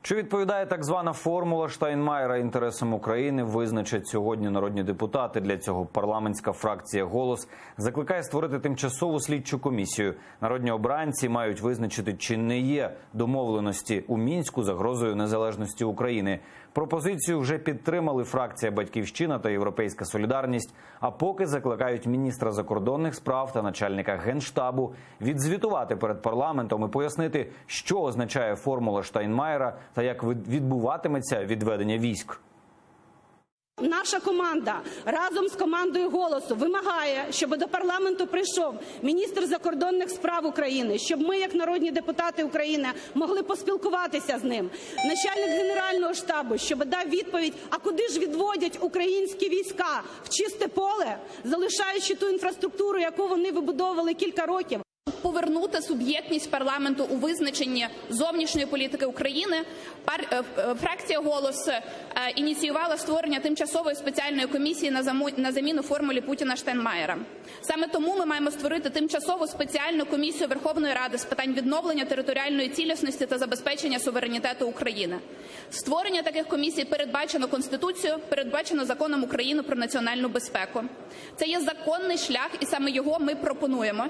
Чи відповідає так звана формула Штайнмайєра інтересам України, визначать сьогодні народні депутати. Для цього парламентська фракція «Голос» закликає створити тимчасову слідчу комісію. Народні обранці мають визначити, чи не є домовленості у Мінську загрозою незалежності України. Пропозицію вже підтримали фракція «Батьківщина» та «Європейська солідарність», а поки закликають міністра закордонних справ та начальника Генштабу відзвітувати перед парламентом і пояснити, що означає формула Штайнмайєра та як відбуватиметься відведення військ. Наша команда разом з командою «Голосу» вимагає, щоб до парламенту прийшов міністр закордонних справ України, щоб ми, як народні депутати України, могли поспілкуватися з ним. Начальник Генерального штабу, щоб дав відповідь, а куди ж відводять українські війська? В чисте поле, залишаючи ту інфраструктуру, яку вони вибудовували кілька років. Повернути суб'єктність парламенту у визначенні зовнішньої політики України, фракція «Голос» ініціювала створення тимчасової спеціальної комісії на заміну формулі Путіна-Штайнмайєра. Саме тому ми маємо створити тимчасову спеціальну комісію Верховної Ради з питань відновлення територіальної цілісності та забезпечення суверенітету України. Створення таких комісій передбачено Конституцією, передбачено Законом України про національну безпеку. Це є законний шлях, і саме його ми пропонуємо.